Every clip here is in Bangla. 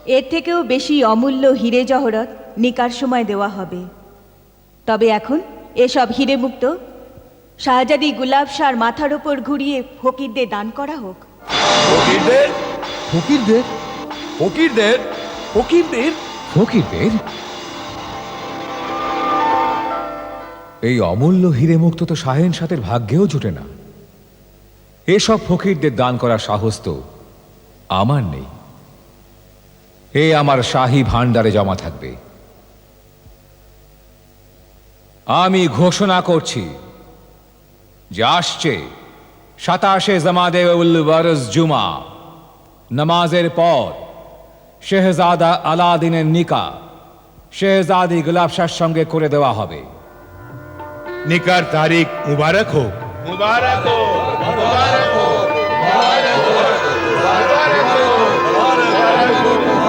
এর থেকেও বেশি অমূল্য হিরে জহরত নিকার সময় দেওয়া হবে। তবে এখন এসব হিরে মুক্ত শাহজাদি গুলাব শাহর মাথার ওপর ঘুরিয়ে ফকিরদের দান করা হোক। ফকিরদের ফকিরদের ফকিরদের ফকিরদের ফকিরদের এই অমূল্য হিরে মুক্ত তো শাহেন সাথের ভাগ্যেও জুটে না। এসব ফকিরদের দান করার সাহস তো আমার নেই। এ আমার শাহী ভাণ্ডারে জমা থাকবে। আমি ঘোষণা করছি যে আসছে 27 জামাদে উল বরস জুমা নামাজের পর শেহজাদা আলাদিনের নিকাহ শেহজাদি গুলাব শাহর সঙ্গে করে দেওয়া হবে। নিকার তারিখ মুবারক হোক। মুবারক হোক, মুবারক হোক, মুবারক হোক, মুবারক হোক, মুবারক হোক,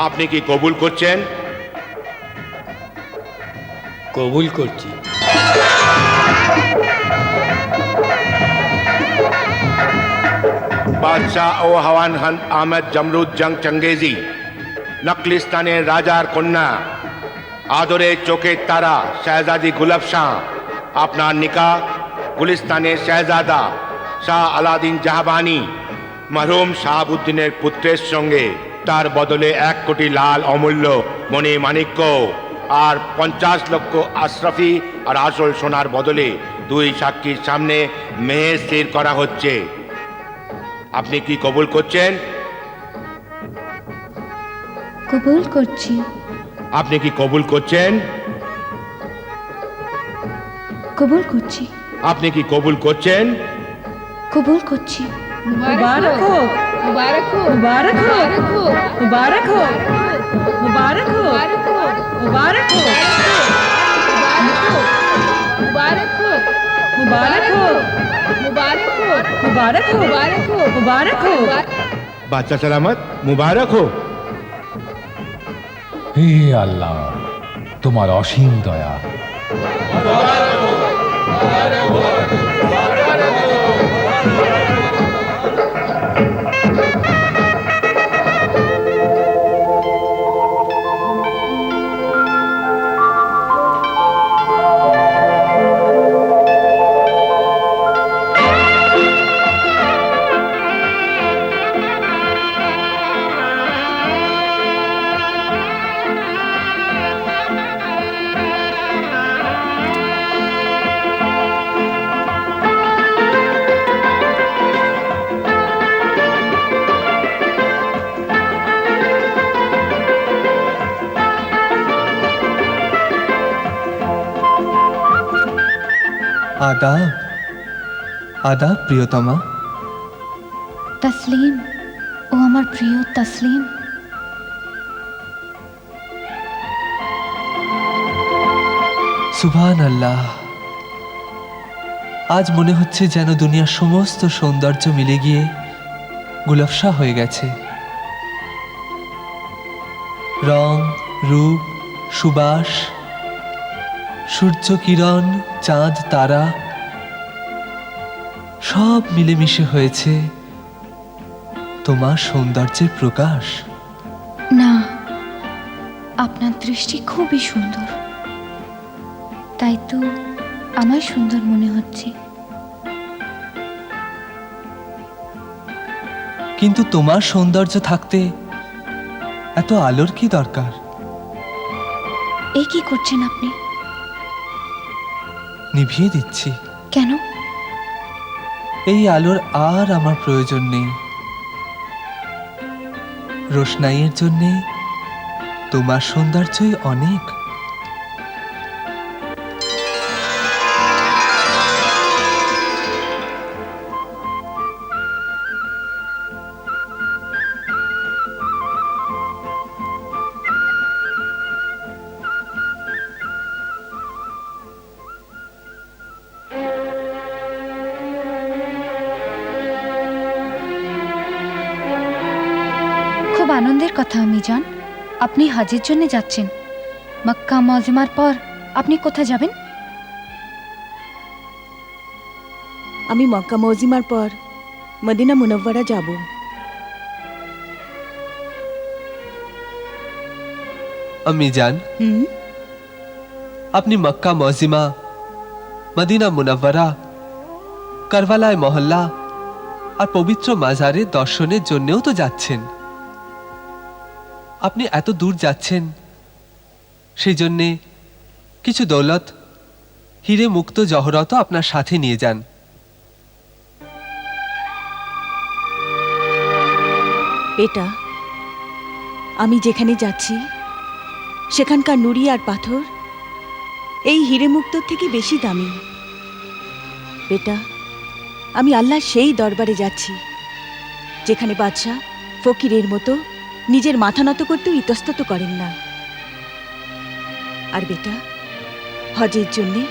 আপনি কি কবুল করছেন? কবুল করছি। বাদশাহ ও হাওয়ান খান আহমেদ জমরুদ জং চঙ্গেজি নকলিস্তানের রাজার কন্যা আদরে চোখের তারা শাহজাদি গুলাব শাহ আপনার নিকাহ গুলিস্তানের শাহজাদা শাহ আলাদিন জাহাবানি মরহুম শাহাবুদ্দিনের পুত্রের সঙ্গে তার বদলে 1 কোটি লাল অমূল্য মণি মাণিক্য আর 50 লক্ষ আশরাফি আর আসল সোনার বদলে 2 সাক্ষীর সামনে মেহের স্থির করা হচ্ছে। আপনি কি কবুল করছেন? কবুল করছি। আপনি কি কবুল করছেন? কবুল করছি। আপনি কি কবুল করছেন? কবুল করছি। মুবারক হোক, मुबारक हो মুবারক হোক, मुबारक हो মুবারক হোক, মুবারক হোক, মুবারক হোক, मुबारक हो মুবারক হোক, मुबारक हो মুবারক হোক, मुबारक हो মুবারক হোক। বাচ্চা সালামত, মুবারক হোক। হে আল্লাহ, তোমার অসীম দয়া। आदाब आदाब प्रियतमा। তসলিম, ও আমার প্রিয় তসলিম। সুবহান আল্লাহ, আজ মনে হচ্ছে যেন দুনিয়ার সমস্ত সৌন্দর্য মিলে গিয়ে গুলফশা হয়ে গেছে। রং, রূপ, সুবাস, সূর্য কিরণ, চাঁদ, তারা সব মিলেমিশে হয়েছে তোমার সৌন্দর্যের প্রকাশ। না, আপনার দৃষ্টি খুবই সুন্দর, তাই তো আমার সুন্দর মনে হচ্ছে। কিন্তু তোমার সৌন্দর্য থাকতে এত আলোর কি দরকার? এ কি করছেন আপনি? নিভিয়ে দিচ্ছি। কেন? এই আলোর আর আমার প্রয়োজন নেই। রোশনাইয়ের জন্যে তোমার সৌন্দর্যই অনেক। আনন্দের কথা আমি জান। আপনি হজের জন্য যাচ্ছেন। মক্কা মজিমার পর আপনি কোথায় যাবেন? আমি মক্কা মজিমার পর মদিনা মুনব্বরা যাব। আমি জান, হুম, আপনি মক্কা মজিমা, মদিনা মুনাব্বারা, কারবালায় মহল্লা আর পবিত্র মাজারের দর্শনের জন্যও তো যাচ্ছেন। আপনি এত দূর যাচ্ছেন, সেই জন্যে কিছু দৌলত, হিরে মুক্ত জহরতও আপনার সাথে নিয়ে যান। এটা আমি যেখানে যাচ্ছি সেখানকার নুড়ি আর পাথর এই হিরে মুক্তর থেকে বেশি দামি। বেটা, আমি আল্লাহর সেই দরবারে যাচ্ছি যেখানে বাদশাহ ফকিরের মতো নিজের মাথা নত করতেও ইতস্তত করেন না। আর বেটা, হজের জন্যে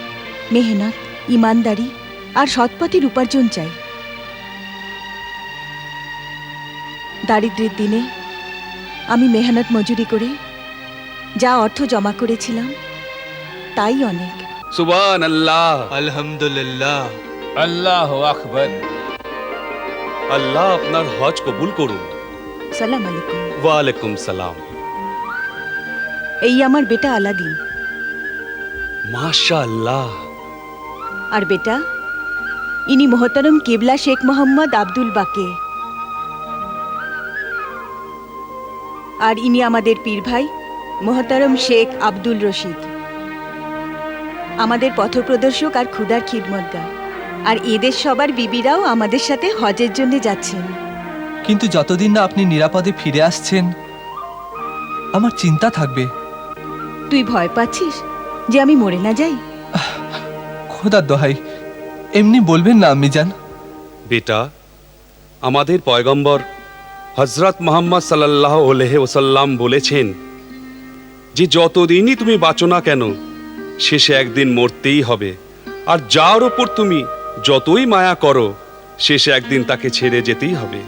মেহনত, ইমানদারি আর সৎপথের উপার্জন চাই। দারিদ্র্যের দিনে আমি মেহনত মজুরি করে যা অর্থ জমা করেছিলাম তাই অনেক। সুবহান আল্লাহ, আলহামদুলিল্লাহ। আল্লাহ আকবর। আল্লাহ আপনার হজ কবুল করুন। সালাম আলাইকুম। ওয়ালাইকুম সালাম। এই আমার বেটা আলাদিন। মাশাআল্লাহ। আর বেটা, ইনি মোহতারম কেবলা শেখ মোহাম্মদ আব্দুল বাকে। আর ইনি আমাদের পীর ভাই মোহতারম শেখ আব্দুল রশিদ, আমাদের পথপ্রদর্শক আর ক্ষুদার খিদমতগার। আর এদের সবার বিবিরাও আমাদের সাথে হজের জন্য যাচ্ছেন। কিন্তু যতদিন না আপনি নিরাপদে ফিরে আসছেন, আমার চিন্তা থাকবে। তুই ভয় পাচ্ছিস যে আমি মরে না যাই? খোদার দোহাই, এমনি বলবেন না আম্মি জান। বেটা, আমাদের পয়গম্বর হযরত মুহাম্মদ সাল্লাল্লাহু আলাইহি ওয়াসাল্লাম বলেছেন যে যতদিনই তুমি বাঁচো না কেন, শেষে একদিন মরতেই হবে। আর যার ওপর তুমি যতই মায়া করো, শেষে একদিন তাকে ছেড়ে যেতেই হবে।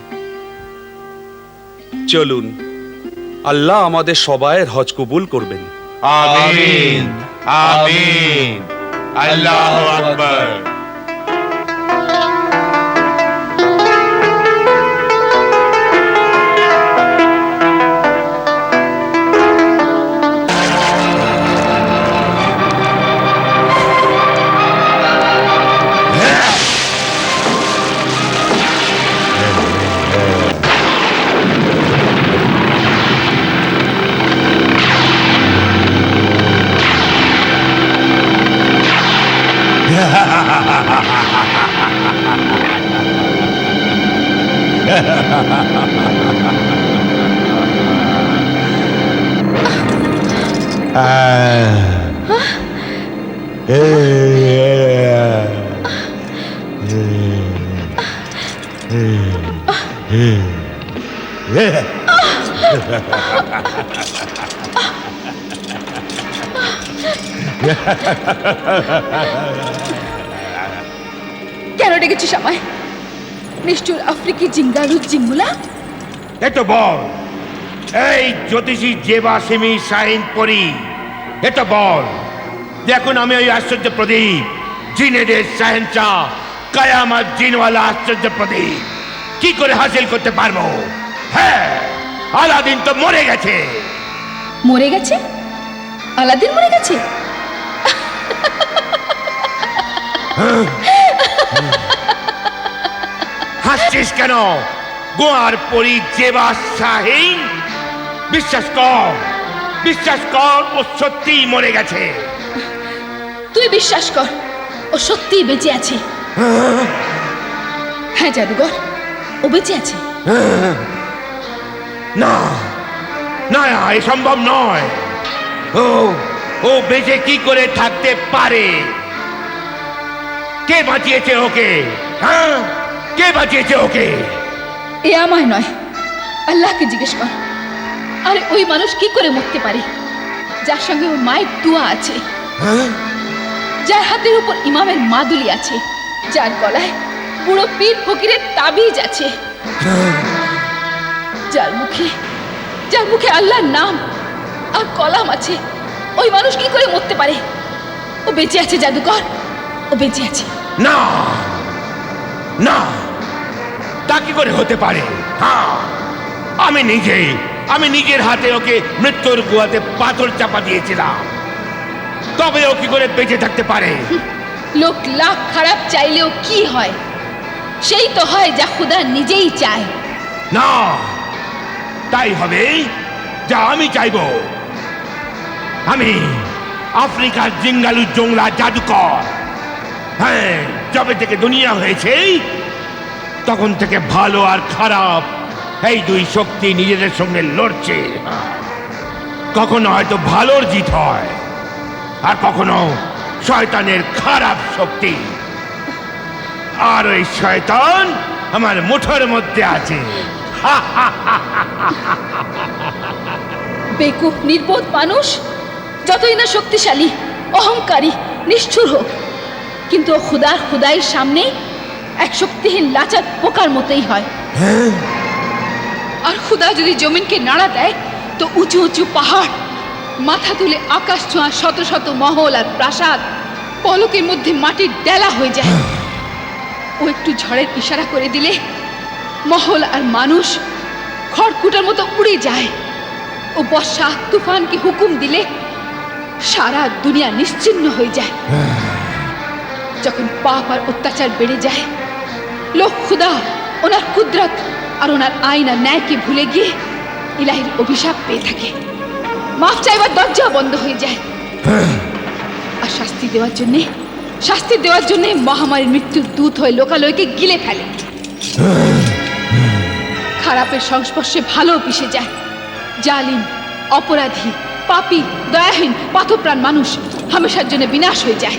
চলুন, আল্লাহ আমাদের সবাইয়ের হজ কবুল করবেন। আমিন আমিন। আল্লাহু আকবার। কেন ডেকেছিস আমায়? নিষ্ঠুর আফ্রিকি জিঙ্গালু জিঙ্গুলা? এতো বল, এই জ্যোতিষী জেবা সিমি শাহিন পরি, এতো বল, দেখুন আমি ওই আশ্চর্য প্রদীপ, জিনেদের শাহেনশাহ কায়ামত জিনওয়ালা আশ্চর্য প্রদীপ কি করে হাসিল করতে পারবো? হ্যাঁ, আলাদিন তো মরে গেছে। মরে গেছে? আলাদিন মরে গেছে? হাসছিস কেন? গোয়ার পরি জেবা শাহিন, বিশ্বাস কর, বিশ্বাস কর, ও সত্যিই মরে গেছে। তুই বিশ্বাস কর, ও সত্যিই বেঁচে আছে। হ্যাঁ জাদুঘর, ও বেঁচে আছে। না না, এ সম্ভব নয়। ও ও বেঁচে কি করে থাকতে পারে? কে বাঁচিয়েছে ওকে? হ্যাঁ, কে বাঁচিয়েছে ওকে? এ আমায় নয়, আল্লাহকে জিজ্ঞেস কর। আরে ওই মানুষ কি করে মরতে পারে যার সঙ্গে ওর মায়ের দোয়া আছে, যার হাতের উপর ইমামের মাদুলি আছে, যার গলায় বুড়ো পীর ফকিরের তাবিজ আছে, যার মুখে যার মুখে আল্লাহর নাম আর কলাম আছে, ওই মানুষ কি করে মরতে পারে? ও বেঁচে আছে জাদুকর, ও বেঁচে আছে। না না, তা কি করে হতে পারে? হ্যাঁ, আমি নিজের হাতে ওকে মৃত্যুর গুহাতে পাথর চাপা দিয়েছিলাম, তবে ও কি করে বেঁচে থাকতে পারে? লোক লাখ খারাপ চাইলেও কি হয়? সেই তো হয় যা খুদা নিজেই চায়। না, তাই হবে যা আমি চাইব। আমি আফ্রিকার জিঙ্গালু জংলা জাদুকর। হ্যাঁ, যবে থেকে দুনিয়া হয়েছে তখন থেকে ভালো আর খারাপ এই দুই শক্তি নিজেদের সঙ্গে লড়ছে। কখনো হয়তো ভালোর জিত হয়, আর কখনো শয়তানের খারাপ শক্তি। আর ওই শয়তান আমার মুঠোর মধ্যে আছে। বেকুব নির্বোধ মানুষ যতই না শক্তিশালী, অহংকারী, নিষ্ঠুর হোক, কিন্তু ও খুদাইয়ের সামনে এক শক্তিহীন লাচার পোকার মতোই হয়। আর খুদা যদি জমিনকে নাড়া দেয় তো উঁচু উঁচু পাহাড়, মাথা তুলে আকাশ ছোঁয়া শত শত মহল আর প্রাসাদ পলকের মধ্যে মাটির ডেলা হয়ে যায়। ও একটু ঝড়ের ইশারা করে দিলে মহল আর মানুষ খড়কুটার মতো উড়ে যায়। ও বর্ষা তুফানকে হুকুম দিলে সারা দুনিয়া নিশ্চিহ্ন হয়ে যায়। যখন পাপ আর অত্যাচার বেড়ে যায়, লোক খুদা ওনার কুদরত আর ওনার আইন আর ন্যায়কে ভুলে গিয়ে ইলাহির অভিশাপ পেয়ে থাকে। মাফ চাইবার দরজা বন্ধ হয়ে যায়। আর শাস্তি দেওয়ার জন্যে মহামারীর মৃত্যুর দূত হয়ে লোকালয়কে গিলে ফেলে। খারাপের সংস্পর্শে ভালো পিষে যায়। জালিম, অপরাধী, পাপী, দয়াহীন, পাথপ্রাণ মানুষ হামেশার জন্য বিনাশ হয়ে যায়।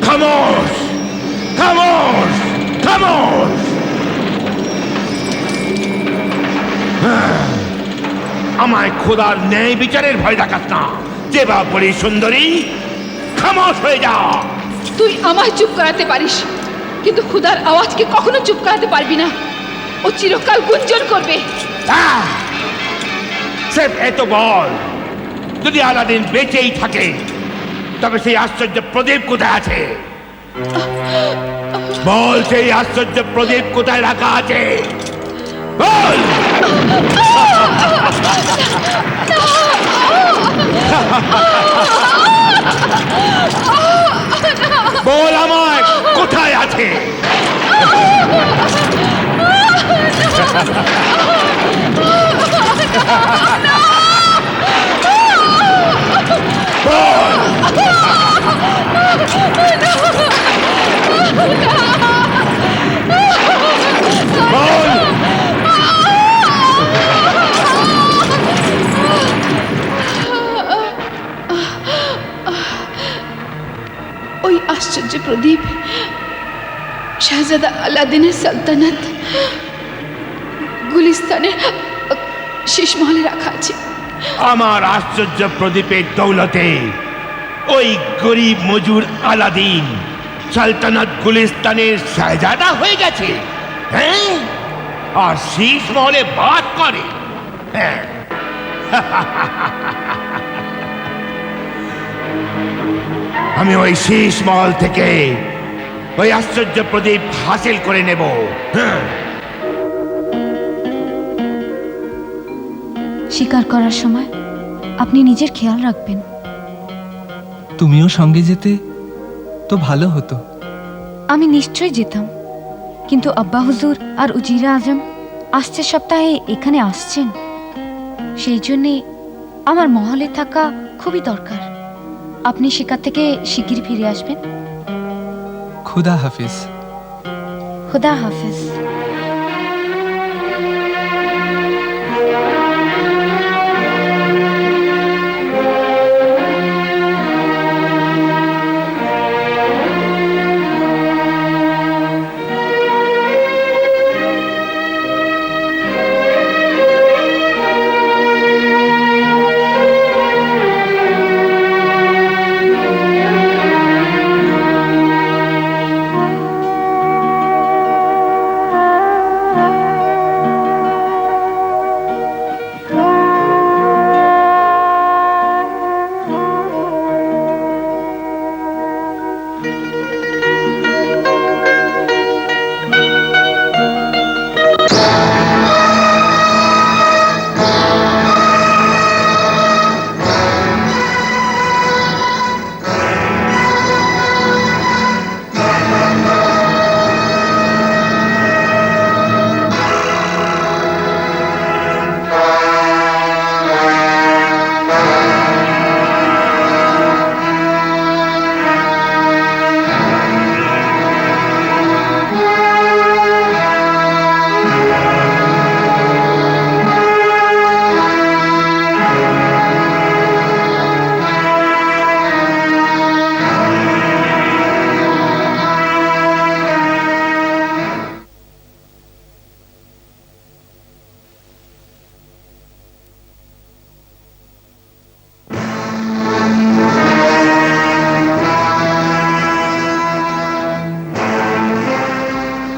খামোশ, খামোশ, খামোশ! আমায় খোদার ন্যায় বিচারের ভয় দেখাস না। যে বা বলি সুন্দরী, খামোশ হয়ে যা। তুই আমায় চুপ করাতে পারিস, কিন্তু খুদার আওয়াজকে কখনো চুপ করাতে পারবি না। ও চিরকাল গুঞ্জন করবে। স্রেফ এত বল, যদি আলাদিন বেঁচেই থাকে তবে সেই আশ্চর্য প্রদীপ কোথায় আছে? বল, সেই আশ্চর্য প্রদীপ কোথায় রাখা আছে? বল! বল আমায়, কোথায় আছে? ওই আশ্চর্য প্রদীপ শাহজাদা আলাদিনের সালতানাত গুলিস্তানের শেষমহলে রাখা আছে। আমার আশ্চর্য প্রদীপের দৌলতে ওই গরিব মজুর আলাদিন সালতানাত গুলিস্তানের শাহজাদা হয়ে গেছে। হ্যাঁ, আর শীষ মহলে বাস করে। হ্যাঁ, আমি ওই শীষ মহল থেকে ওই আশ্চর্য প্রদীপ হাসিল করে নেব। হ্যাঁ, শিকার করার সময় আপনি নিজের খেয়াল রাখবেন। তুমিও সঙ্গে যেতে তো ভালো হতো। আমি নিশ্চয়ই যেতাম, কিন্তু আব্বা হুজুর আর উজিরা আজম আসছে সপ্তাহে এখানে আসছেন। সেই জন্যে আমার মহলে থাকা খুবই দরকার। আপনি শিকার থেকে শিগগির ফিরে আসবেন। খুদা হাফিজ। খুদা হাফিজ।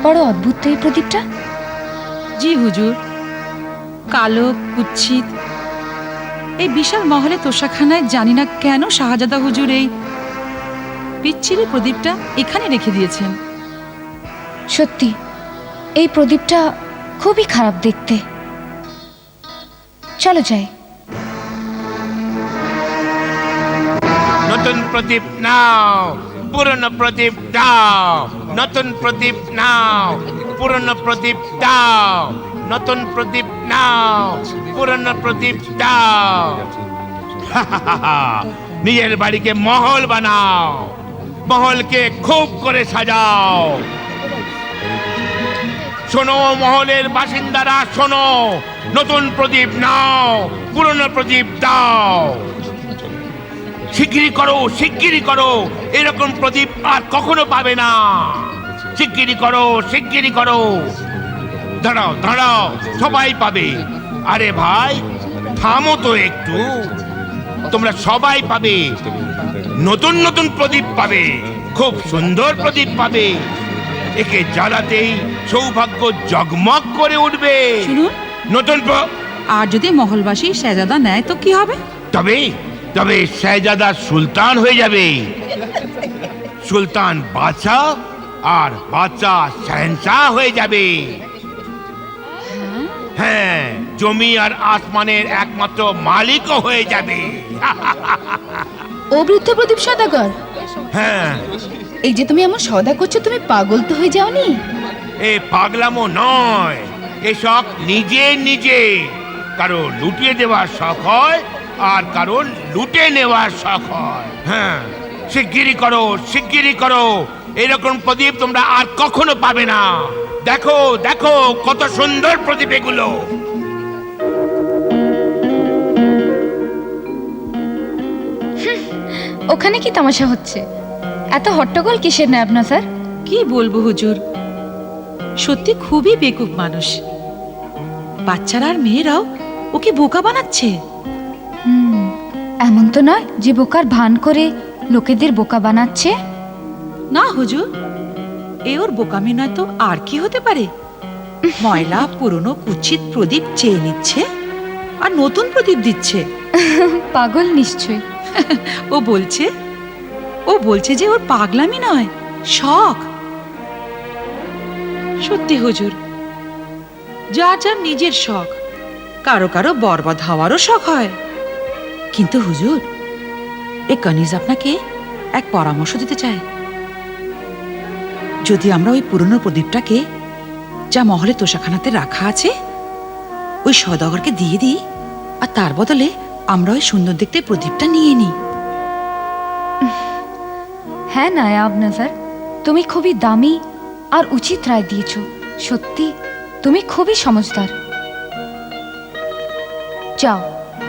বড় অদ্ভুত তো এই প্রদীপটা। জি হুজুর, কালো কুৎসিত এই বিশাল মহলে তোষাখানায় জানি না কেন শাহজাদা হুজুর এই পিচ্ছিরি প্রদীপটা এখানে রেখে দিয়েছেন। সত্যি এই প্রদীপটা খুবই খারাপ দেখতে। চলো যাই। নতুন প্রদীপ নাও, পুরনো প্রদীপ দাও। নতুন প্রদীপ নাও, পুরনো প্রদীপ দাও। নতুন প্রদীপ নাও, পুরনো প্রদীপ দাও। নিজের বাড়িকে মহল বানাও, মহলকে খুব করে সাজাও। শোনো মহলের বাসিন্দারা, শোনো, নতুন প্রদীপ নাও, পুরনো প্রদীপ দাও। শিগগিরই করো, শিগগিরই করো, এরকম প্রদীপ আর কখনো পাবে না। শিগগিরই করো, শিগগিরই করো। দাঁড়াও দাঁড়াও, সবাই পাবে। আরে ভাই থামো তো একটু, তোমরা সবাই পাবে। নতুন নতুন প্রদীপ পাবে, খুব সুন্দর প্রদীপ পাবে। একে জ্বালাতেই সৌভাগ্য জগমগ করে উঠবে। শুনুন, নতুন আর যদি মহলবাসী শাহজাদা নেয় তো কি হবে? তবে তবে শাহজাদা সুলতান হয়ে যাবে। সুলতান বাদশাহ আর বাদশাহ শাহেনশাহ হয়ে যাবে। হ্যাঁ, জমি আর আসমানের একমাত্র মালিকও হয়ে যাবে। ও বৃদ্ধ প্রদীপ সদাগর, হ্যাঁ, এই যে তুমি এমন সদা করছো, তুমি পাগল তো হয়ে যাওনি? এ পাগলামো নয়, এসব নিজে নিজে। কারো লুটিয়ে দেওয়ার শখ হয় আর কারো লুটে নেওয়ার শখ হয়। হ্যাঁ, শিগগিরই করো, শিগগিরই করো। এরকম প্রদীপ তোমরা আর কখনো পাবে না। দেখো দেখো কত সুন্দর প্রদীপ এগুলো। ওখানে কি তামাশা হচ্ছে? এত হট্টগোল কিসের না আপনার স্যার? কি বলবো হুজুর, সত্যি খুবই বেকুব মানুষ। বাচ্চারা আর মেয়েরাও ওকে বোকা বানাচ্ছে। এমন তো নয় যে বোকার ভান করে লোকেদের বোকা বানাচ্ছে। না হুজুর, এ ওর বোকামি নয় তো আর কি হতে পারে? ময়লা পুরনো কুৎসিত প্রদীপ চেয়ে নিচ্ছে আর নতুন প্রদীপ দিচ্ছে। পাগল নিশ্চয়। ও বলছে যে ওর পাগলামি নয়, শখ। সত্যি হুজুর, যার যার নিজের শখ, কারো কারো বরবাদ হওয়ারও শখ হয়। কিন্তু হুজুর, এ কানিজ আপনাকে এক পরামর্শ দিতে চায়। যদি আমরা ওই পুরনো প্রদীপটাকে যা মহলে তোষাখানাতে রাখা আছে ওই সওদাগরকে দিয়ে দিই, আর তার বদলে আমরা ওই সুন্দর দেখতে প্রদীপটা নিয়ে নিই। হ্যাঁ নায়াব নজর, তুমি খুবই দামি আর উচিত রায় দিয়েছ। সত্যি তুমি খুবই সমঝদার। যাও,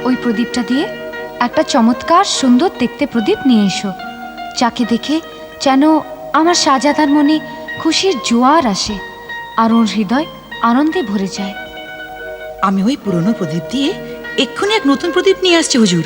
ওই প্রদীপটা দিয়ে একটা চমৎকার সুন্দর দেখতে প্রদীপ নিয়ে এসো, যাকে দেখে যেন আমার শাহজাদার মনে খুশির জোয়ার আসে আর ওর হৃদয় আনন্দে ভরে যায়। আমি ওই পুরনো প্রদীপ দিয়ে এক্ষুনি এক নতুন প্রদীপ নিয়ে আসছি হুজুর।